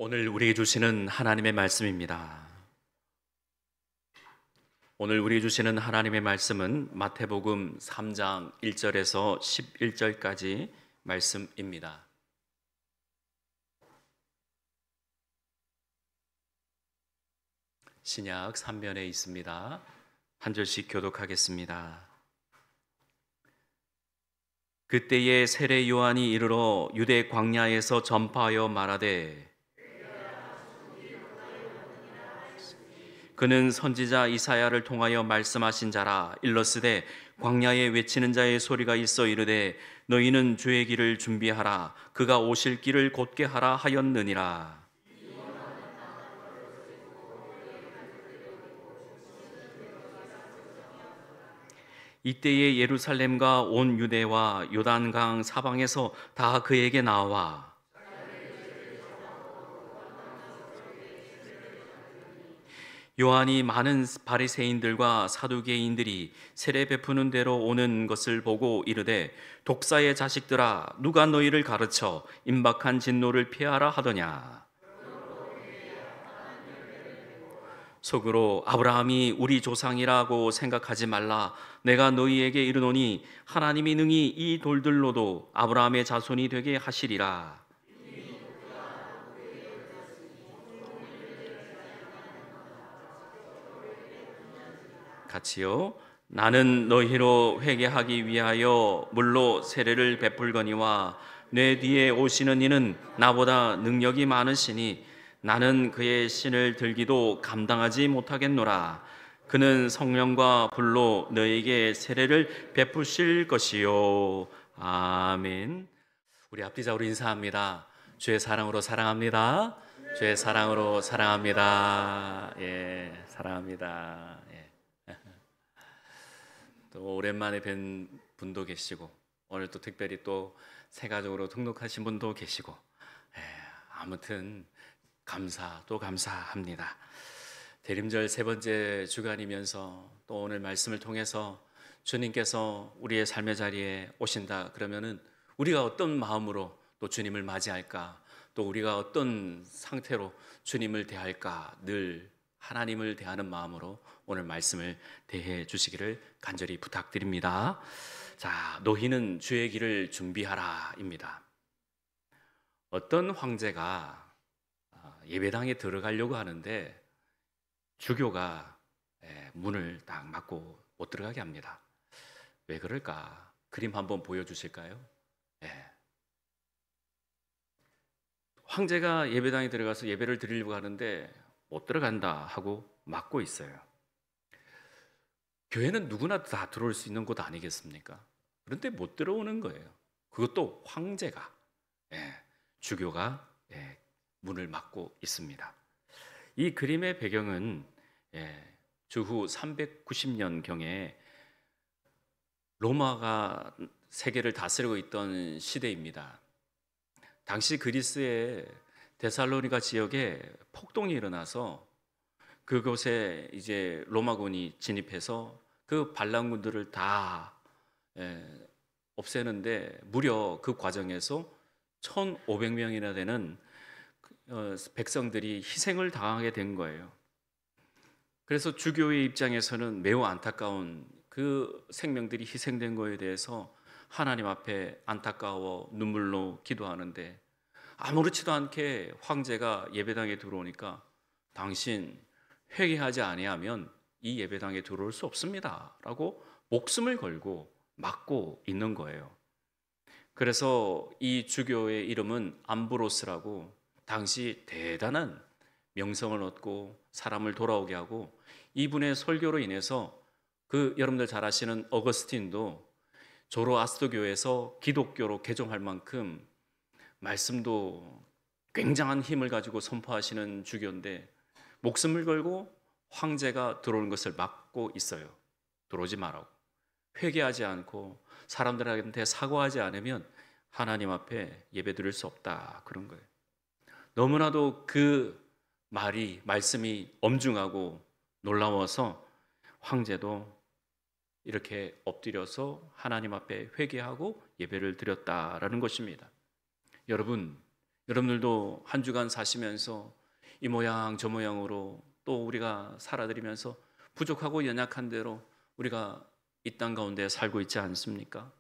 오늘 우리에게 주시는 하나님의 말씀입니다. 오늘 우리에게 주시는 하나님의 말씀은 마태복음 3장 1절에서 11절까지 말씀입니다. 신약 3면에 있습니다. 한 절씩 교독하겠습니다. 그때에 세례 요한이 이르러 유대 광야에서 전파하여 말하되 그는 선지자 이사야를 통하여 말씀하신 자라. 일러스되 광야에 외치는 자의 소리가 있어 이르되 너희는 주의 길을 준비하라, 그가 오실 길을 곧게 하라 하였느니라. 이때에 예루살렘과 온 유대와 요단강 사방에서 다 그에게 나와 요한이 많은 바리새인들과 사두개인들이 세례 베푸는 대로 오는 것을 보고 이르되 독사의 자식들아, 누가 너희를 가르쳐 임박한 진노를 피하라 하더냐. 속으로 아브라함이 우리 조상이라고 생각하지 말라. 내가 너희에게 이르노니 하나님이 능히 이 돌들로도 아브라함의 자손이 되게 하시리라. 같이요. 나는 너희로 회개하기 위하여 물로 세례를 베풀거니와 내 뒤에 오시는 이는 나보다 능력이 많으시니 나는 그의 신을 들기도 감당하지 못하겠노라. 그는 성령과 불로 너에게 세례를 베푸실 것이요. 아멘. 우리 앞뒤자로 인사합니다. 주의 사랑으로 사랑합니다. 주의 사랑으로 사랑합니다. 예, 사랑합니다. 예. 또 오랜만에 뵌 분도 계시고 오늘 또 특별히 또 새 가족으로 등록하신 분도 계시고, 아무튼 감사 또 감사합니다. 대림절 세 번째 주간이면서 또 오늘 말씀을 통해서 주님께서 우리의 삶의 자리에 오신다 그러면은 우리가 어떤 마음으로 또 주님을 맞이할까, 또 우리가 어떤 상태로 주님을 대할까, 늘 하나님을 대하는 마음으로 오늘 말씀을 대해 주시기를 간절히 부탁드립니다. 자, 너희는 주의 길을 준비하라 입니다. 어떤 황제가 예배당에 들어가려고 하는데 주교가 문을 딱 막고 못 들어가게 합니다. 왜 그럴까? 그림 한번 보여주실까요? 황제가 예배당에 들어가서 예배를 드리려고 하는데 못 들어간다 하고 막고 있어요. 교회는 누구나 다 들어올 수 있는 곳 아니겠습니까? 그런데 못 들어오는 거예요. 그것도 황제가, 주교가 문을 막고 있습니다. 이 그림의 배경은 주후 390년경에 로마가 세계를 다스리고 있던 시대입니다. 당시 그리스의 데살로니가 지역에 폭동이 일어나서 그곳에 이제 로마군이 진입해서 그 반란군들을 다 없애는데 무려 그 과정에서 1,500명이나 되는 백성들이 희생을 당하게 된 거예요. 그래서 주교의 입장에서는 매우 안타까운 그 생명들이 희생된 거에 대해서 하나님 앞에 안타까워 눈물로 기도하는데, 아무렇지도 않게 황제가 예배당에 들어오니까 당신 회개하지 아니하면 이 예배당에 들어올 수 없습니다 라고 목숨을 걸고 막고 있는 거예요. 그래서 이 주교의 이름은 암브로스라고, 당시 대단한 명성을 얻고 사람을 돌아오게 하고, 이분의 설교로 인해서 여러분들 잘 아시는 어거스틴도 조로아스터교에서 기독교로 개종할 만큼 말씀도 굉장한 힘을 가지고 선포하시는 주교인데 목숨을 걸고 황제가 들어오는 것을 막고 있어요. 들어오지 말라고. 회개하지 않고 사람들한테 사과하지 않으면 하나님 앞에 예배 드릴 수 없다, 그런 거예요. 너무나도 그 말씀이 엄중하고 놀라워서 황제도 이렇게 엎드려서 하나님 앞에 회개하고 예배를 드렸다라는 것입니다. 여러분, 여러분들도 한 주간 사시면서 이 모양 저 모양으로 또 우리가 살아들이면서 부족하고 연약한 대로 우리가 이 땅 가운데 살고 있지 않습니까?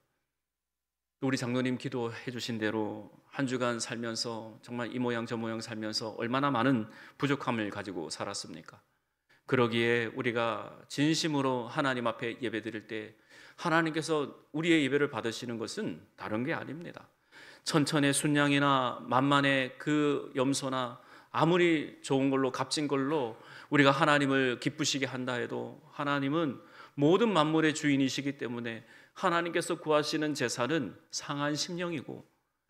우리 장로님 기도해 주신 대로 한 주간 살면서 정말 이 모양 저 모양 살면서 얼마나 많은 부족함을 가지고 살았습니까? 그러기에 우리가 진심으로 하나님 앞에 예배드릴 때 하나님께서 우리의 예배를 받으시는 것은 다른 게 아닙니다. 천천의 순양이나 만만의 그 염소나 아무리 좋은 걸로 값진 걸로 우리가 하나님을 기쁘시게 한다 해도 하나님은 모든 만물의 주인이시기 때문에 하나님께서 구하시는 제사는 상한 심령이고,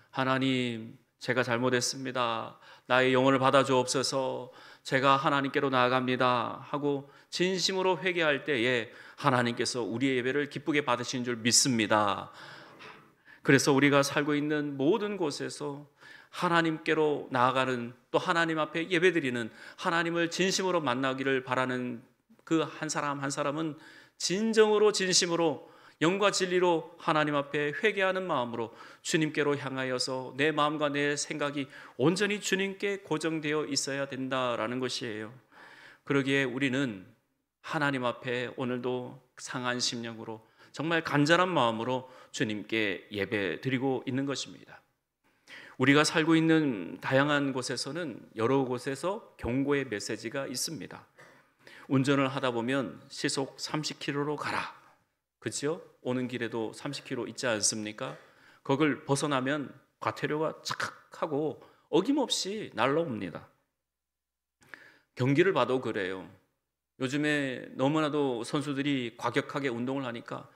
하나님 제가 잘못했습니다, 나의 영혼을 받아주옵소서, 제가 하나님께로 나아갑니다 하고 진심으로 회개할 때에 하나님께서 우리의 예배를 기쁘게 받으신 줄 믿습니다. 그래서 우리가 살고 있는 모든 곳에서 하나님께로 나아가는, 또 하나님 앞에 예배드리는, 하나님을 진심으로 만나기를 바라는 그 한 사람 한 사람은 진정으로 진심으로 영과 진리로 하나님 앞에 회개하는 마음으로 주님께로 향하여서 내 마음과 내 생각이 온전히 주님께 고정되어 있어야 된다라는 것이에요. 그러기에 우리는 하나님 앞에 오늘도 상한 심령으로 정말 간절한 마음으로 주님께 예배 드리고 있는 것입니다. 우리가 살고 있는 다양한 곳에서는 여러 곳에서 경고의 메시지가 있습니다. 운전을 하다 보면 시속 30km로 가라, 그렇죠? 오는 길에도 30km 있지 않습니까? 그걸 벗어나면 과태료가 착 하고 어김없이 날라옵니다. 경기를 봐도 그래요. 요즘에 너무나도 선수들이 과격하게 운동을 하니까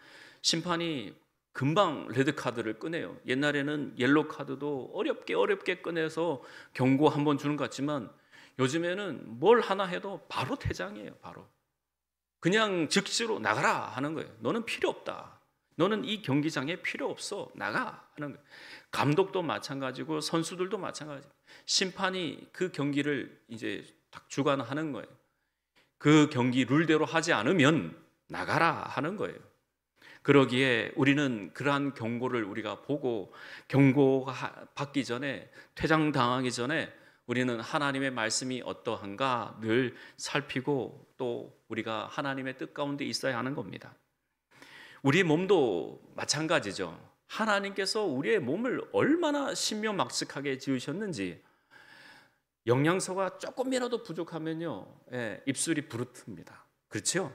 심판이 금방 레드카드를 꺼내요. 옛날에는 옐로카드도 어렵게 꺼내서 경고 한번 주는 것 같지만 요즘에는 뭘 하나 해도 바로 퇴장이에요. 바로 그냥 즉시로 나가라 하는 거예요. 너는 필요 없다, 너는 이 경기장에 필요 없어, 나가 하는 거예요. 감독도 마찬가지고 선수들도 마찬가지. 심판이 그 경기를 이제 딱 주관하는 거예요. 그 경기 룰대로 하지 않으면 나가라 하는 거예요. 그러기에 우리는 그러한 경고를 우리가 보고 경고가 받기 전에, 퇴장당하기 전에 우리는 하나님의 말씀이 어떠한가 늘 살피고 또 우리가 하나님의 뜻 가운데 있어야 하는 겁니다. 우리 몸도 마찬가지죠. 하나님께서 우리의 몸을 얼마나 신명막측하게 지으셨는지, 영양소가 조금이라도 부족하면요, 입술이 부르텄습니다. 그렇죠?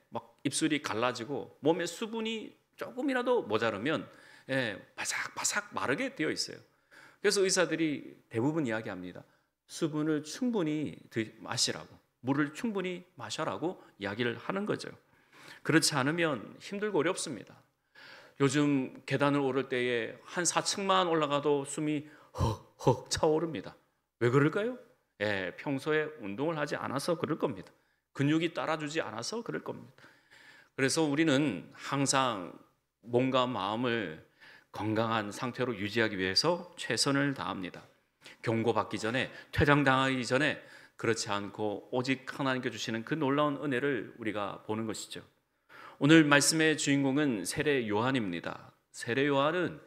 막 입술이 갈라지고 몸에 수분이 조금이라도 모자르면 바삭바삭 마르게 되어 있어요. 그래서 의사들이 대부분 이야기합니다. 수분을 충분히 마시라고, 물을 충분히 마셔라고 이야기를 하는 거죠. 그렇지 않으면 힘들고 어렵습니다. 요즘 계단을 오를 때에 한 4층만 올라가도 숨이 헉헉 차오릅니다. 왜 그럴까요? 평소에 운동을 하지 않아서 그럴 겁니다. 근육이 따라주지 않아서 그럴 겁니다. 그래서 우리는 항상 몸과 마음을 건강한 상태로 유지하기 위해서 최선을 다합니다. 경고받기 전에, 퇴장당하기 전에, 그렇지 않고 오직 하나님께 주시는 그 놀라운 은혜를 우리가 보는 것이죠. 오늘 말씀의 주인공은 세례 요한입니다. 세례 요한은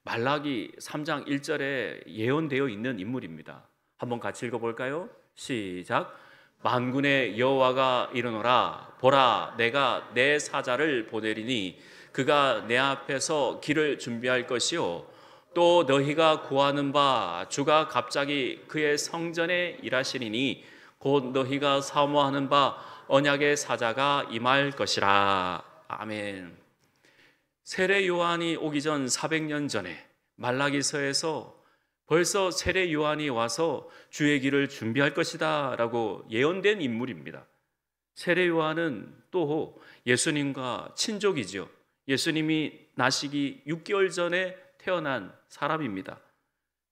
말라기 3장 1절에 예언되어 있는 인물입니다. 한번 같이 읽어볼까요? 시작. 만군의 여호와가 이르노라, 보라 내가 내 사자를 보내리니 그가 내 앞에서 길을 준비할 것이요 또 너희가 구하는 바 주가 갑자기 그의 성전에 일하시리니 곧 너희가 사모하는 바 언약의 사자가 임할 것이라. 아멘. 세례 요한이 오기 전 400년 전에 말라기서에서 벌써 세례 요한이 와서 주의 길을 준비할 것이다 라고 예언된 인물입니다. 세례 요한은 또 예수님과 친족이죠. 예수님이 나시기 6개월 전에 태어난 사람입니다.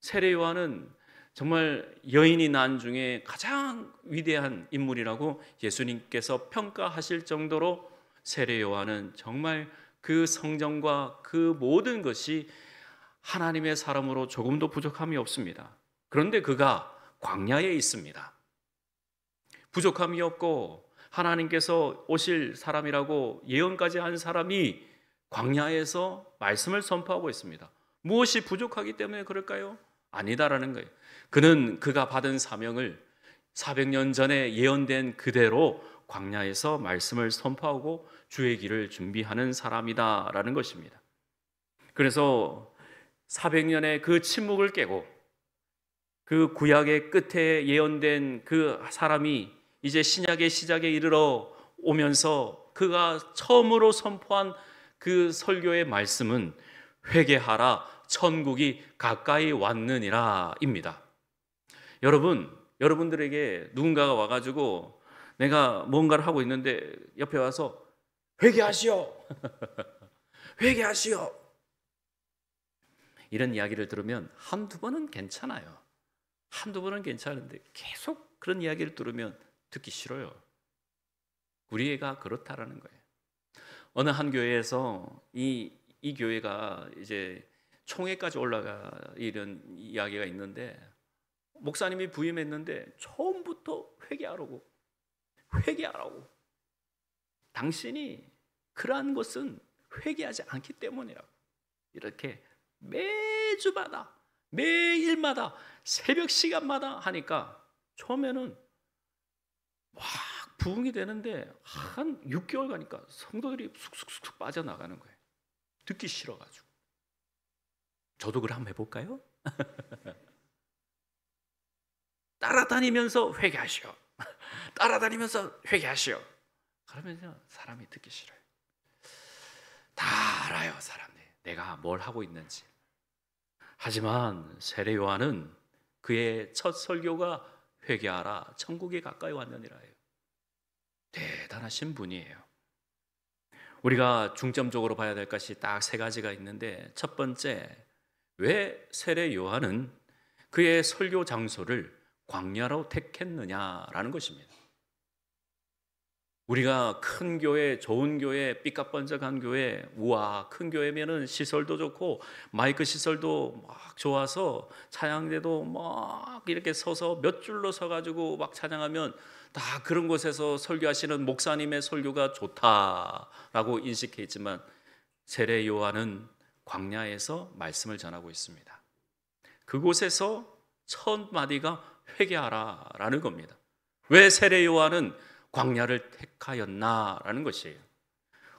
세례 요한은 정말 여인이 난 중에 가장 위대한 인물이라고 예수님께서 평가하실 정도로 세례 요한은 정말 그 성정과 그 모든 것이 하나님의 사람으로 조금도 부족함이 없습니다. 그런데 그가 광야에 있습니다. 부족함이 없고 하나님께서 오실 사람이라고 예언까지 한 사람이 광야에서 말씀을 선포하고 있습니다. 무엇이 부족하기 때문에 그럴까요? 아니다라는 거예요. 그는 그가 받은 사명을 400년 전에 예언된 그대로 광야에서 말씀을 선포하고 주의 길을 준비하는 사람이다라는 것입니다. 그래서 400년의 그 침묵을 깨고 그 구약의 끝에 예언된 그 사람이 이제 신약의 시작에 이르러 오면서 그가 처음으로 선포한 그 설교의 말씀은 회개하라 천국이 가까이 왔느니라 입니다. 여러분들에게 누군가가 와가지고 내가 뭔가를 하고 있는데 옆에 와서 회개하시오 회개하시오 이런 이야기를 들으면 한두 번은 괜찮아요. 한두 번은 괜찮은데 계속 그런 이야기를 들으면 듣기 싫어요. 우리 애가 그렇다라는 거예요. 어느 한 교회에서 이 교회가 이제 총회까지 올라가 이런 이야기가 있는데 목사님이 부임했는데 처음부터 회개하라고 당신이 그러한 것은 회개하지 않기 때문이라고 이렇게 매주마다 매일마다 새벽 시간마다 하니까 처음에는 막 부흥이 되는데 한 6개월 가니까 성도들이 쑥쑥쑥 빠져나가는 거예요. 듣기 싫어가지고. 저도 그걸 한번 해볼까요? 따라다니면서 회개하시오. 따라다니면서 회개하시오. 그러면요 사람이 듣기 싫어요. 다 알아요 사람들. 내가 뭘 하고 있는지. 하지만 세례 요한은 그의 첫 설교가 회개하라 천국이 가까이 왔느니라예요. 대단하신 분이에요. 우리가 중점적으로 봐야 될 것이 딱 세 가지가 있는데 첫 번째, 왜 세례 요한은 그의 설교 장소를 광야로 택했느냐라는 것입니다. 우리가 큰 교회, 좋은 교회, 삐까번쩍한 교회, 우와 큰 교회면은 시설도 좋고 마이크 시설도 막 좋아서 찬양대도 막 이렇게 서서 몇 줄로 서가지고 막 찬양하면 다 그런 곳에서 설교하시는 목사님의 설교가 좋다라고 인식해 있지만 세례 요한은 광야에서 말씀을 전하고 있습니다. 그곳에서 첫 마디가 회개하라라는 겁니다. 왜 세례 요한은 광야를 택하였나라는 것이에요.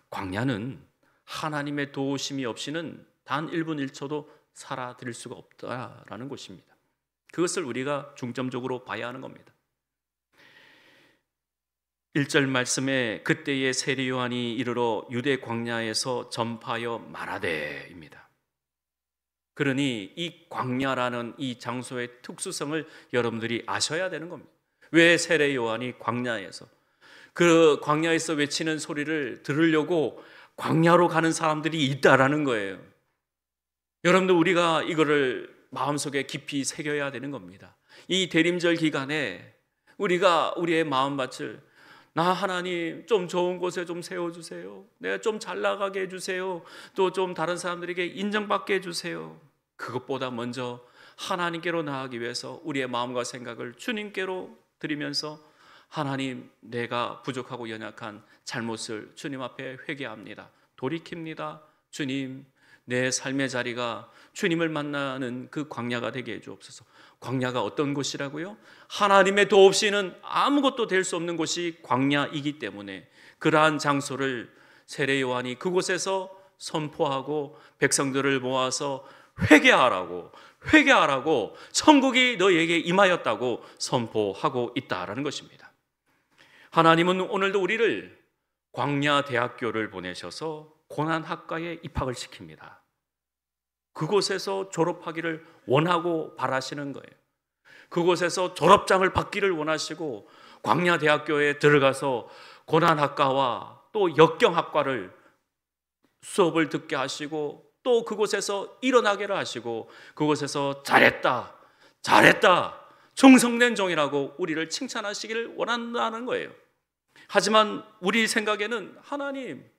광야는 하나님의 도우심이 없이는 단 1분 1초도 살아들 수가 없다라는 것입니다. 그것을 우리가 중점적으로 봐야 하는 겁니다. 1절 말씀에 그때의 세례 요한이 이르러 유대 광야에서 전파하여 말하되입니다. 그러니 이 광야라는 이 장소의 특수성을 여러분들이 아셔야 되는 겁니다. 왜 세례 요한이 광야에서 그 광야에서 외치는 소리를 들으려고 광야로 가는 사람들이 있다라는 거예요. 여러분들 우리가 이거를 마음속에 깊이 새겨야 되는 겁니다. 이 대림절 기간에 우리가 우리의 마음밭을 나 하나님 좀 좋은 곳에 좀 세워주세요. 내가 좀 잘 나가게 해주세요. 또 좀 다른 사람들에게 인정받게 해주세요. 그것보다 먼저 하나님께로 나아가기 위해서 우리의 마음과 생각을 주님께로 드리면서 하나님 내가 부족하고 연약한 잘못을 주님 앞에 회개합니다. 돌이킵니다. 주님 내 삶의 자리가 주님을 만나는 그 광야가 되게 해주옵소서. 광야가 어떤 곳이라고요? 하나님의 도 없이는 아무것도 될 수 없는 곳이 광야이기 때문에 그러한 장소를 세례 요한이 그곳에서 선포하고 백성들을 모아서 회개하라고 천국이 너희에게 임하였다고 선포하고 있다라는 것입니다. 하나님은 오늘도 우리를 광야 대학교를 보내셔서 고난학과에 입학을 시킵니다. 그곳에서 졸업하기를 원하고 바라시는 거예요. 그곳에서 졸업장을 받기를 원하시고 광야 대학교에 들어가서 고난학과와 또 역경학과를 수업을 듣게 하시고 또 그곳에서 일어나게를 하시고 그곳에서 잘했다 충성된 종이라고 우리를 칭찬하시기를 원한다는 거예요. 하지만 우리 생각에는 하나님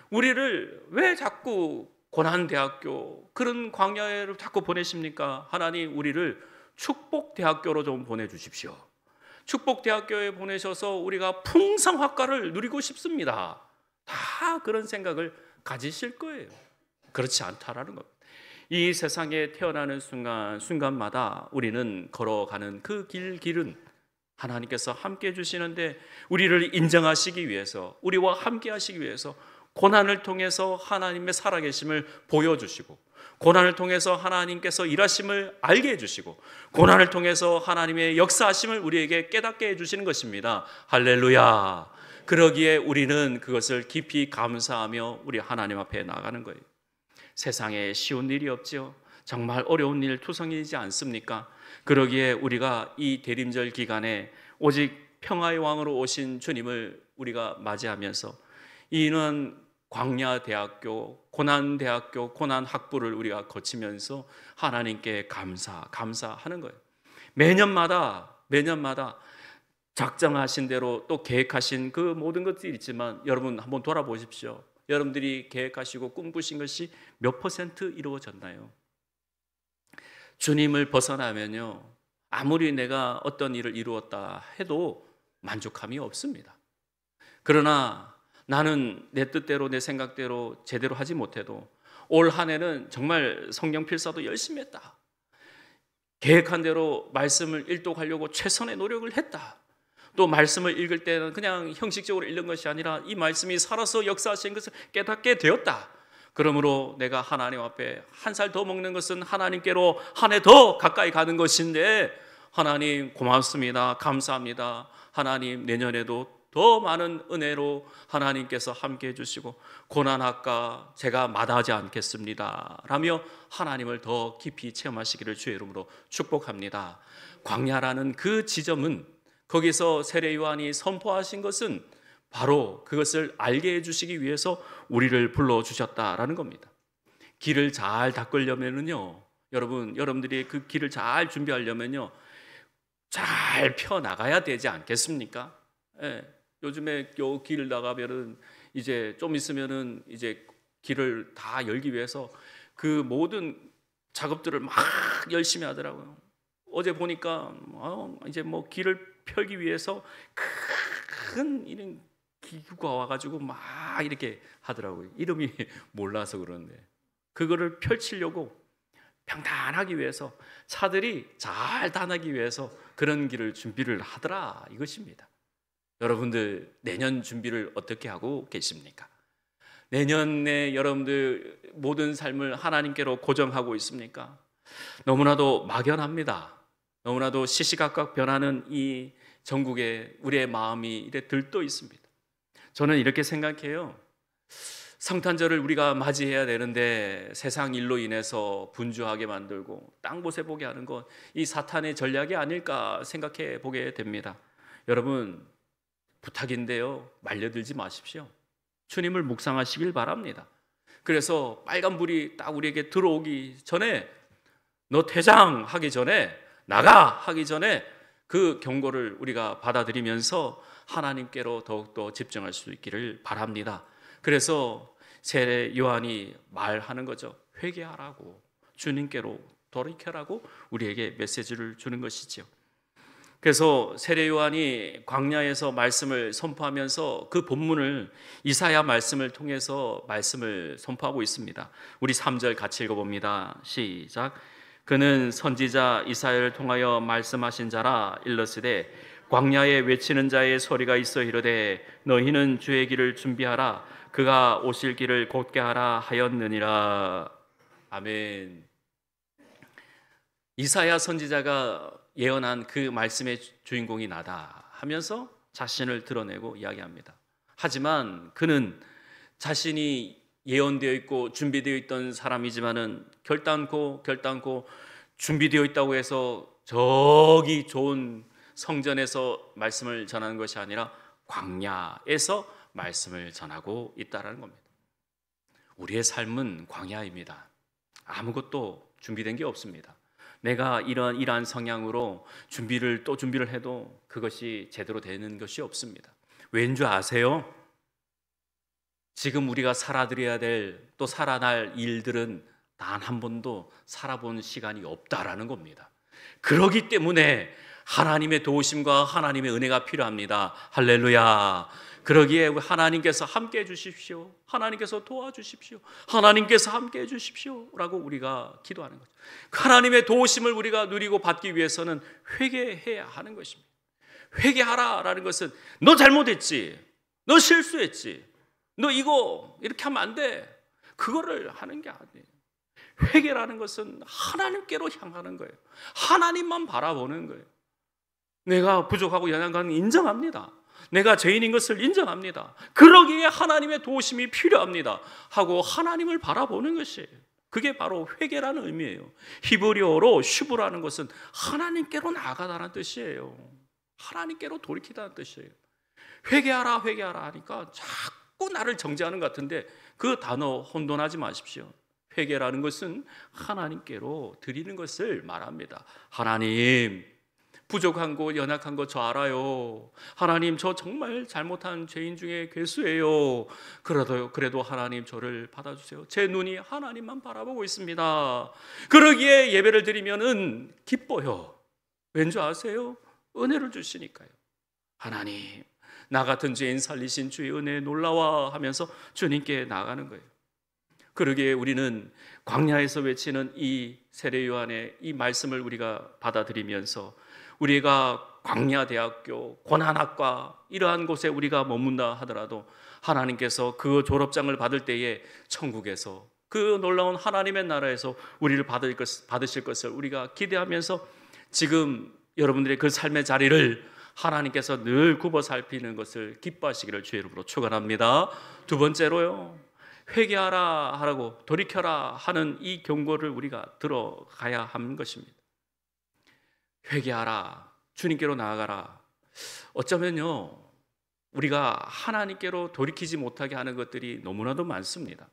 우리를 왜 자꾸 고난대학교 그런 광야를 자꾸 보내십니까? 하나님 우리를 축복대학교로 좀 보내주십시오. 축복대학교에 보내셔서 우리가 풍성학과를 누리고 싶습니다. 다 그런 생각을 가지실 거예요. 그렇지 않다라는 겁니다. 이 세상에 태어나는 순간마다 우리는 걸어가는 그 길은 하나님께서 함께 해주시는데, 우리를 인정하시기 위해서, 우리와 함께 하시기 위해서 고난을 통해서 하나님의 살아계심을 보여주시고, 고난을 통해서 하나님께서 일하심을 알게 해주시고, 고난을 통해서 하나님의 역사하심을 우리에게 깨닫게 해주시는 것입니다. 할렐루야. 그러기에 우리는 그것을 깊이 감사하며 우리 하나님 앞에 나가는 거예요. 세상에 쉬운 일이 없지요. 정말 어려운 일 투성이지 않습니까? 그러기에 우리가 이 대림절 기간에 오직 평화의 왕으로 오신 주님을 우리가 맞이하면서 이는 광야대학교, 고난대학교, 고난학부를 우리가 거치면서 하나님께 감사하는 거예요. 매년마다 작정하신 대로 또 계획하신 그 모든 것들이 있지만, 여러분 한번 돌아보십시오. 여러분들이 계획하시고 꿈꾸신 것이 몇 퍼센트 이루어졌나요? 주님을 벗어나면요, 아무리 내가 어떤 일을 이루었다 해도 만족함이 없습니다. 그러나 나는 내 뜻대로 내 생각대로 제대로 하지 못해도 올 한 해는 정말 성경 필사도 열심히 했다, 계획한 대로 말씀을 일독하려고 최선의 노력을 했다, 또 말씀을 읽을 때는 그냥 형식적으로 읽는 것이 아니라 이 말씀이 살아서 역사하신 것을 깨닫게 되었다. 그러므로 내가 하나님 앞에 한 살 더 먹는 것은 하나님께로 한 해 더 가까이 가는 것인데, 하나님 고맙습니다, 감사합니다. 하나님 내년에도 더 많은 은혜로 하나님께서 함께 해주시고 고난할까 제가 마다하지 않겠습니다 라며 하나님을 더 깊이 체험하시기를 주의 이름으로 축복합니다. 광야라는 그 지점은, 거기서 세례 요한이 선포하신 것은 바로 그것을 알게 해주시기 위해서 우리를 불러주셨다라는 겁니다. 길을 잘 닦으려면요, 여러분들이 그 길을 잘 준비하려면요, 잘 펴나가야 되지 않겠습니까? 예, 요즘에 요 길 나가면은 이제 좀 있으면은 이제 길을 다 열기 위해서 그 모든 작업들을 막 열심히 하더라고요. 어제 보니까 이제 뭐 길을 펴기 위해서 큰 이런 기구가 와가지고 막 이렇게 하더라고요. 이름이 몰라서 그러는데 그거를 펼치려고 평탄하기 위해서, 차들이 잘 다니기 위해서 그런 길을 준비를 하더라 이것입니다. 여러분들 내년 준비를 어떻게 하고 계십니까? 내년에 여러분들 모든 삶을 하나님께로 고정하고 있습니까? 너무나도 막연합니다. 너무나도 시시각각 변하는 이 전국에 우리의 마음이 이래 들떠 있습니다. 저는 이렇게 생각해요. 성탄절을 우리가 맞이해야 되는데 세상 일로 인해서 분주하게 만들고 땅봇에 보게 하는 것, 이 사탄의 전략이 아닐까 생각해 보게 됩니다. 여러분 부탁인데요, 말려들지 마십시오. 주님을 묵상하시길 바랍니다. 그래서 빨간불이 딱 우리에게 들어오기 전에, 너 퇴장하기 전에, 나가 하기 전에 그 경고를 우리가 받아들이면서 하나님께로 더욱더 집중할 수 있기를 바랍니다. 그래서 세례 요한이 말하는 거죠. 회개하라고, 주님께로 돌이켜라고 우리에게 메시지를 주는 것이죠. 그래서 세례 요한이 광야에서 말씀을 선포하면서 그 본문을 이사야 말씀을 통해서 말씀을 선포하고 있습니다. 우리 3절 같이 읽어봅니다. 시작. 그는 선지자 이사야를 통하여 말씀하신 자라. 일러스되 광야에 외치는 자의 소리가 있어 이르되 너희는 주의 길을 준비하라, 그가 오실 길을 곧게 하라 하였느니라. 아멘. 이사야 선지자가 예언한 그 말씀의 주인공이 나다 하면서 자신을 드러내고 이야기합니다. 하지만 그는 자신이 예언되어 있고 준비되어 있던 사람이지만은 결단코 준비되어 있다고 해서 저기 좋은 성전에서 말씀을 전하는 것이 아니라 광야에서 말씀을 전하고 있다는 겁니다. 우리의 삶은 광야입니다. 아무것도 준비된 게 없습니다. 내가 이러한 성향으로 준비를 해도 그것이 제대로 되는 것이 없습니다. 왠 줄 아세요? 지금 우리가 살아드려야 될, 또 살아날 일들은 단 한 번도 살아본 시간이 없다라는 겁니다. 그렇기 때문에 하나님의 도우심과 하나님의 은혜가 필요합니다. 할렐루야. 그러기에 하나님께서 함께 해주십시오. 하나님께서 도와주십시오. 하나님께서 함께 해주십시오 라고 우리가 기도하는 거죠. 하나님의 도우심을 우리가 누리고 받기 위해서는 회개해야 하는 것입니다. 회개하라라는 것은 너 잘못했지, 너 실수했지, 너 이거 이렇게 하면 안 돼, 그거를 하는 게 아니에요. 회개라는 것은 하나님께로 향하는 거예요. 하나님만 바라보는 거예요. 내가 부족하고 연약한 건 인정합니다. 내가 죄인인 것을 인정합니다. 그러기에 하나님의 도우심이 필요합니다 하고 하나님을 바라보는 것이에요. 그게 바로 회개라는 의미예요. 히브리어로 슈브라는 것은 하나님께로 나아가다는 뜻이에요. 하나님께로 돌이키다는 뜻이에요. 회개하라 회개하라 하니까 자꾸 나를 정죄하는 것 같은데 그 단어 혼돈하지 마십시오. 회개라는 것은 하나님께로 드리는 것을 말합니다. 하나님, 부족한 거 연약한 거 저 알아요. 하나님, 저 정말 잘못한 죄인 중에 괴수예요. 그래도 하나님 저를 받아주세요. 제 눈이 하나님만 바라보고 있습니다. 그러기에 예배를 드리면은 기뻐요. 왠지 아세요? 은혜를 주시니까요. 하나님, 나 같은 죄인 살리신 주의 은혜에 놀라워 하면서 주님께 나아가는 거예요. 그러기에 우리는 광야에서 외치는 이 세례 요한의 이 말씀을 우리가 받아들이면서 우리가 광야대학교, 고난학과 이러한 곳에 우리가 머문다 하더라도 하나님께서 그 졸업장을 받을 때에 천국에서 그 놀라운 하나님의 나라에서 우리를 받으실 것을 우리가 기대하면서 지금 여러분들의 그 삶의 자리를 하나님께서 늘 굽어 살피는 것을 기뻐하시기를 주의 이름으로 축원합니다. 두 번째로요, 회개하라 하라고 돌이켜라 하는 이 경고를 우리가 들어가야 하는 것입니다. 회개하라, 주님께로 나아가라. 어쩌면요, 우리가 하나님께로 돌이키지 못하게 하는 것들이 너무나도 많습니다.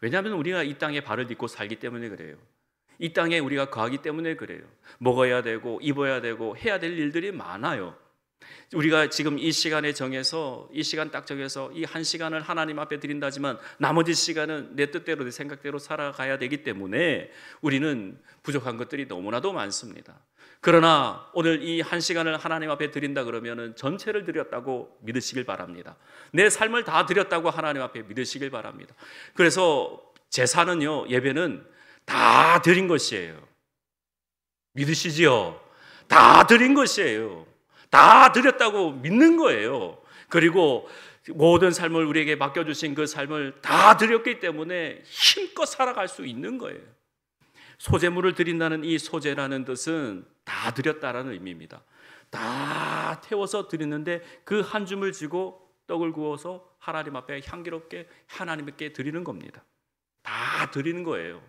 왜냐하면 우리가 이 땅에 발을 딛고 살기 때문에 그래요. 이 땅에 우리가 거하기 때문에 그래요. 먹어야 되고 입어야 되고 해야 될 일들이 많아요. 우리가 지금 이 시간에 정해서 이 시간 딱 정해서 이 한 시간을 하나님 앞에 드린다지만 나머지 시간은 내 뜻대로 내 생각대로 살아가야 되기 때문에 우리는 부족한 것들이 너무나도 많습니다. 그러나 오늘 이 한 시간을 하나님 앞에 드린다 그러면은 전체를 드렸다고 믿으시길 바랍니다. 내 삶을 다 드렸다고 하나님 앞에 믿으시길 바랍니다. 그래서 제사는요, 예배는 다 드린 것이에요. 믿으시지요? 다 드린 것이에요. 다 드렸다고 믿는 거예요. 그리고 모든 삶을 우리에게 맡겨주신 그 삶을 다 드렸기 때문에 힘껏 살아갈 수 있는 거예요. 소제물을 드린다는 이 소제라는 뜻은 다 드렸다라는 의미입니다. 다 태워서 드리는데 그 한 줌을 쥐고 떡을 구워서 하나님 앞에 향기롭게 하나님께 드리는 겁니다. 다 드리는 거예요.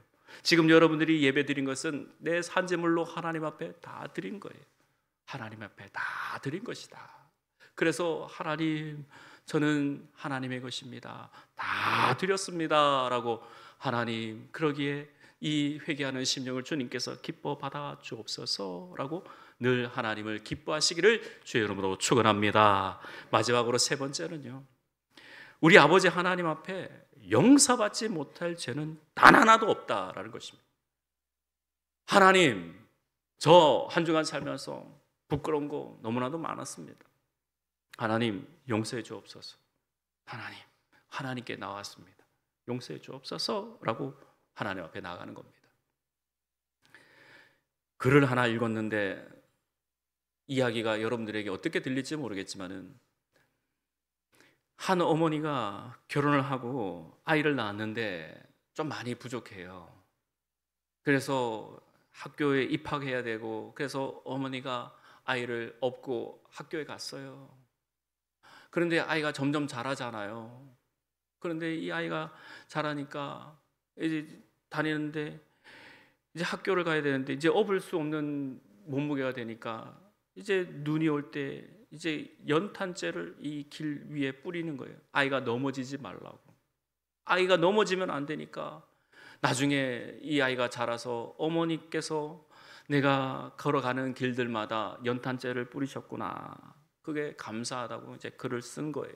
지금 여러분들이 예배 드린 것은 내 산제물로 하나님 앞에 다 드린 거예요. 하나님 앞에 다 드린 것이다. 그래서 하나님, 저는 하나님의 것입니다. 다 드렸습니다 라고 하나님, 그러기에 이 회개하는 심령을 주님께서 기뻐 받아 주옵소서라고 늘 하나님을 기뻐하시기를 주의 이름으로 축원합니다. 마지막으로 세 번째는요, 우리 아버지 하나님 앞에 용서받지 못할 죄는 단 하나도 없다라는 것입니다. 하나님, 저 한 주간 살면서 부끄러운 거 너무나도 많았습니다. 하나님, 용서해 주옵소서. 하나님께 나왔습니다. 용서해 주옵소서라고 하나님 앞에 나가는 겁니다. 글을 하나 읽었는데 이야기가 여러분들에게 어떻게 들릴지 모르겠지만은 한 어머니가 결혼을 하고 아이를 낳았는데 좀 많이 부족해요. 그래서 학교에 입학해야 되고, 그래서 어머니가 아이를 업고 학교에 갔어요. 그런데 아이가 점점 자라잖아요. 그런데 이 아이가 자라니까 이제 다니는데 이제 학교를 가야 되는데 이제 업을 수 없는 몸무게가 되니까 이제 눈이 올 때 이제 연탄재를 이 길 위에 뿌리는 거예요. 아이가 넘어지지 말라고. 아이가 넘어지면 안 되니까 나중에 이 아이가 자라서 어머니께서 내가 걸어가는 길들마다 연탄재를 뿌리셨구나, 그게 감사하다고 이제 글을 쓴 거예요.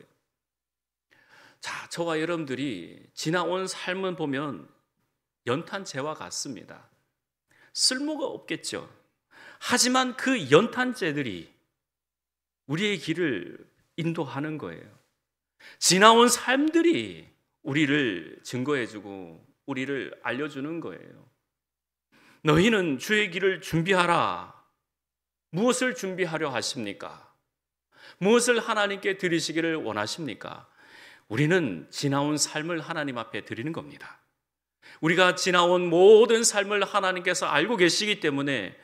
자, 저와 여러분들이 지나온 삶을 보면 연탄재와 같습니다. 쓸모가 없겠죠. 하지만 그 연탄재들이 우리의 길을 인도하는 거예요. 지나온 삶들이 우리를 증거해주고 우리를 알려주는 거예요. 너희는 주의 길을 준비하라. 무엇을 준비하려 하십니까? 무엇을 하나님께 드리시기를 원하십니까? 우리는 지나온 삶을 하나님 앞에 드리는 겁니다. 우리가 지나온 모든 삶을 하나님께서 알고 계시기 때문에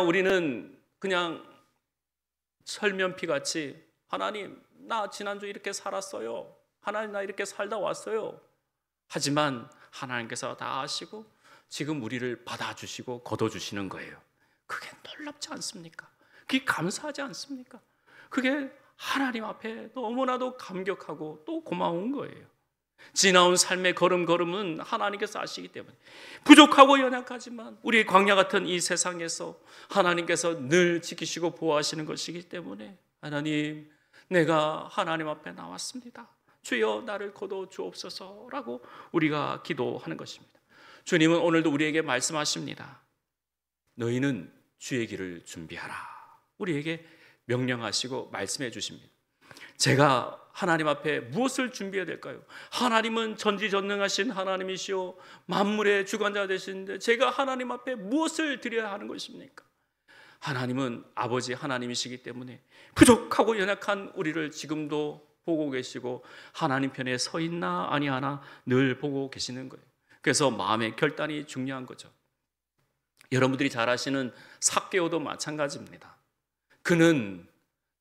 우리는 그냥 설면피 같이 하나님, 나 지난주 이렇게 살았어요. 하나님, 나 이렇게 살다 왔어요. 하지만 하나님께서 다 아시고 지금 우리를 받아주시고 걷어주시는 거예요. 그게 놀랍지 않습니까? 그게 감사하지 않습니까? 그게 하나님 앞에 너무나도 감격하고 또 고마운 거예요. 지나온 삶의 걸음걸음은 하나님께서 아시기 때문에 부족하고 연약하지만 우리의 광야 같은 이 세상에서 하나님께서 늘 지키시고 보호하시는 것이기 때문에 하나님, 내가 하나님 앞에 나왔습니다. 주여 나를 거둬 주옵소서라고 우리가 기도하는 것입니다. 주님은 오늘도 우리에게 말씀하십니다. 너희는 주의 길을 준비하라. 우리에게 명령하시고 말씀해 주십니다. 제가 하나님 앞에 무엇을 준비해야 될까요? 하나님은 전지전능하신 하나님이시오 만물의 주관자 되시는데 제가 하나님 앞에 무엇을 드려야 하는 것입니까? 하나님은 아버지 하나님이시기 때문에 부족하고 연약한 우리를 지금도 보고 계시고 하나님 편에 서 있나 아니하나 늘 보고 계시는 거예요. 그래서 마음의 결단이 중요한 거죠. 여러분들이 잘 아시는 삭개오도 마찬가지입니다. 그는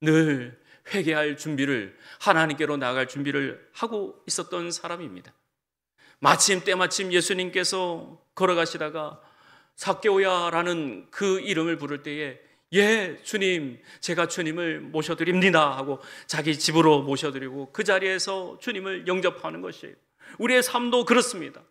늘 회개할 준비를, 하나님께로 나아갈 준비를 하고 있었던 사람입니다. 때마침 예수님께서 걸어가시다가 삭개오야라는 그 이름을 부를 때에 예, 주님, 제가 주님을 모셔드립니다 하고 자기 집으로 모셔드리고 그 자리에서 주님을 영접하는 것이에요. 우리의 삶도 그렇습니다.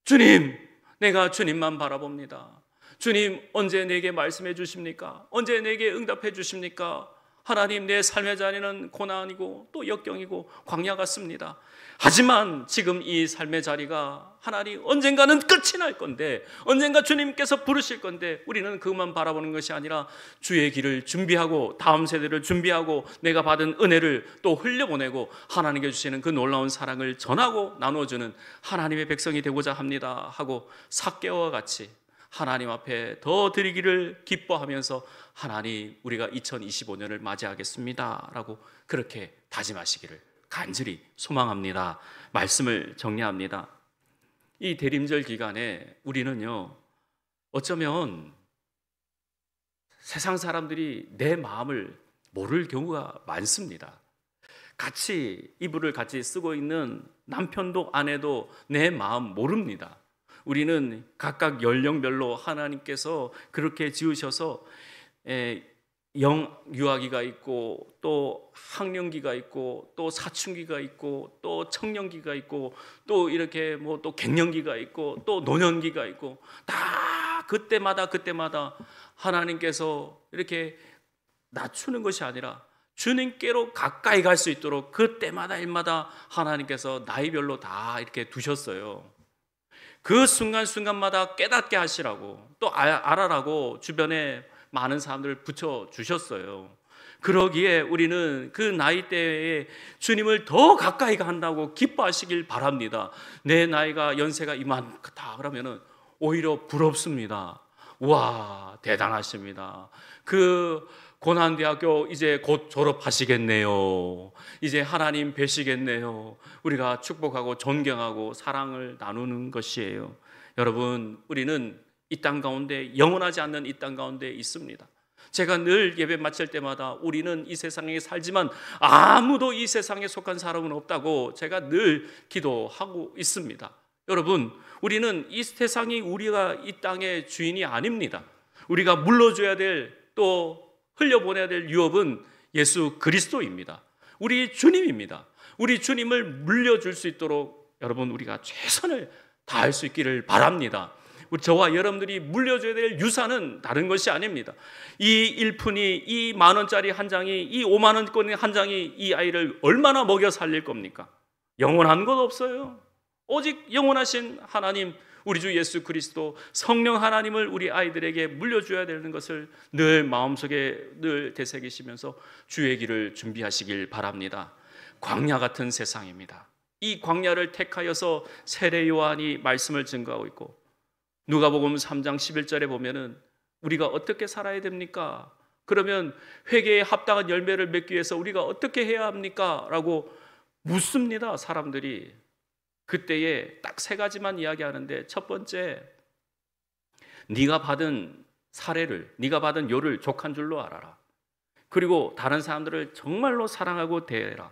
주님, 내가 주님만 바라봅니다. 주님, 언제 내게 말씀해 주십니까? 언제 내게 응답해 주십니까? 하나님, 내 삶의 자리는 고난이고 또 역경이고 광야 같습니다. 하지만 지금 이 삶의 자리가 하나님 언젠가는 끝이 날 건데, 언젠가 주님께서 부르실 건데 우리는 그것만 바라보는 것이 아니라 주의 길을 준비하고 다음 세대를 준비하고 내가 받은 은혜를 또 흘려보내고 하나님께 주시는 그 놀라운 사랑을 전하고 나눠주는 하나님의 백성이 되고자 합니다 하고 삭개오와 같이 하나님 앞에 더 드리기를 기뻐하면서 하나님, 우리가 2025년을 맞이하겠습니다 라고 그렇게 다짐하시기를 간절히 소망합니다. 말씀을 정리합니다. 이 대림절 기간에 우리는요, 어쩌면 세상 사람들이 내 마음을 모를 경우가 많습니다. 같이 이불을 같이 쓰고 있는 남편도 아내도 내 마음 모릅니다. 우리는 각각 연령별로 하나님께서 그렇게 지으셔서 영유아기가 있고 또 학령기가 있고 또 사춘기가 있고 또 청년기가 있고 또 이렇게 뭐 또 갱년기가 있고 또 노년기가 있고 다 그때마다 하나님께서 이렇게 낮추는 것이 아니라 주님께로 가까이 갈 수 있도록 그때마다 일마다 하나님께서 나이별로 다 이렇게 두셨어요. 그 순간순간마다 깨닫게 하시라고 또 알아라고 주변에 많은 사람들을 붙여주셨어요. 그러기에 우리는 그 나이대에 주님을 더 가까이 간다고 기뻐하시길 바랍니다. 내 나이가 연세가 이만하다 그러면은 오히려 부럽습니다. 와, 대단하십니다. 그 고난대학교 이제 곧 졸업하시겠네요. 이제 하나님 뵈시겠네요. 우리가 축복하고 존경하고 사랑을 나누는 것이에요. 여러분, 우리는 이 땅 가운데, 영원하지 않는 이 땅 가운데 있습니다. 제가 늘 예배 마칠 때마다 우리는 이 세상에 살지만 아무도 이 세상에 속한 사람은 없다고 제가 늘 기도하고 있습니다. 여러분, 우리는 이 세상이 우리가 이 땅의 주인이 아닙니다. 우리가 물러줘야 될, 또 흘려보내야 될 유업은 예수 그리스도입니다. 우리 주님입니다. 우리 주님을 물려줄 수 있도록 여러분, 우리가 최선을 다할 수 있기를 바랍니다. 저와 여러분들이 물려줘야 될 유산은 다른 것이 아닙니다. 이 일푼이, 이 10,000원짜리 한 장이, 이 50,000원권의 한 장이 이 아이를 얼마나 먹여 살릴 겁니까? 영원한 것 없어요. 오직 영원하신 하나님, 우리 주 예수 그리스도 성령 하나님을 우리 아이들에게 물려줘야 되는 것을 늘 마음속에 늘 되새기시면서 주의 길을 준비하시길 바랍니다. 광야 같은 세상입니다. 이 광야를 택하여서 세례 요한이 말씀을 증거하고 있고, 누가복음 3장 11절에 보면은 우리가 어떻게 살아야 됩니까? 그러면 회개에 합당한 열매를 맺기 위해서 우리가 어떻게 해야 합니까? 라고 묻습니다. 사람들이. 그때에 딱 세 가지만 이야기하는데, 첫 번째, 네가 받은 사례를, 네가 받은 요를 족한 줄로 알아라. 그리고 다른 사람들을 정말로 사랑하고 대해라.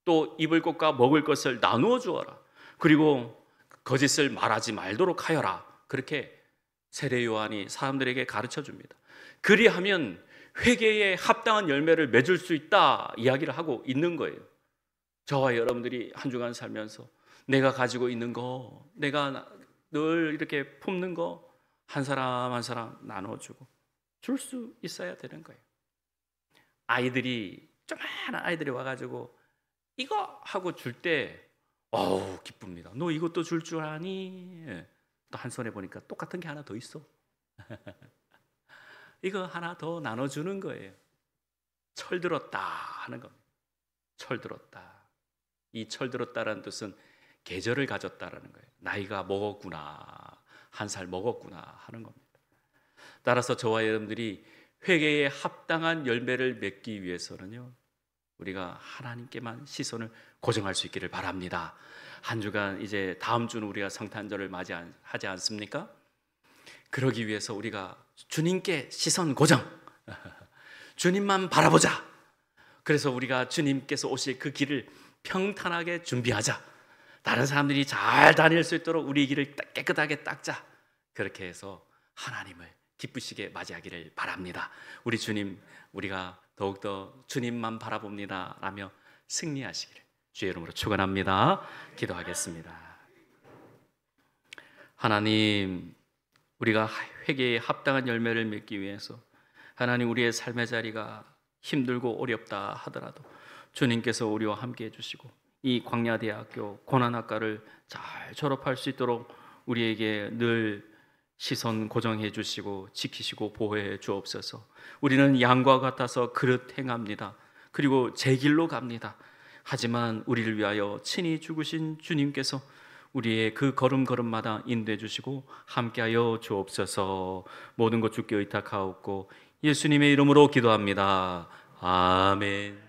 또 입을 것과 먹을 것을 나누어 주어라. 그리고 거짓을 말하지 말도록 하여라. 그렇게 세례 요한이 사람들에게 가르쳐 줍니다. 그리하면 회개에 합당한 열매를 맺을 수 있다 이야기를 하고 있는 거예요. 저와 여러분들이 한 주간 살면서 내가 가지고 있는 거, 내가 늘 이렇게 품는 거 한 사람 한 사람 나눠주고 줄 수 있어야 되는 거예요. 아이들이, 조그마한 아이들이 와가지고 이거 하고 줄 때 어우 기쁩니다. 너 이것도 줄 줄 아니? 또 한 손에 보니까 똑같은 게 하나 더 있어. 이거 하나 더 나눠주는 거예요. 철들었다 하는 겁니다. 철들었다. 이 철들었다라는 뜻은 계절을 가졌다라는 거예요. 나이가 먹었구나, 한 살 먹었구나 하는 겁니다. 따라서 저와 여러분들이 회개에 합당한 열매를 맺기 위해서는요, 우리가 하나님께만 시선을 고정할 수 있기를 바랍니다. 한 주간 이제 다음 주는 우리가 성탄절을 맞이하지 않습니까? 그러기 위해서 우리가 주님께 시선 고정, 주님만 바라보자. 그래서 우리가 주님께서 오실 그 길을 평탄하게 준비하자. 다른 사람들이 잘 다닐 수 있도록 우리 길을 깨끗하게 닦자. 그렇게 해서 하나님을 기쁘시게 맞이하기를 바랍니다. 우리 주님, 우리가 더욱더 주님만 바라봅니다 라며 승리하시기를 주의 이름으로 축원합니다. 기도하겠습니다. 하나님, 우리가 회개에 합당한 열매를 맺기 위해서 하나님, 우리의 삶의 자리가 힘들고 어렵다 하더라도 주님께서 우리와 함께 해주시고 이 광야대학교 고난학과를 잘 졸업할 수 있도록 우리에게 늘 시선 고정해 주시고 지키시고 보호해 주옵소서. 우리는 양과 같아서 그릇 행합니다. 그리고 제 길로 갑니다. 하지만 우리를 위하여 친히 죽으신 주님께서 우리의 그 걸음걸음마다 인도해 주시고 함께하여 주옵소서. 모든 것 주께 의탁하옵고 예수님의 이름으로 기도합니다. 아멘.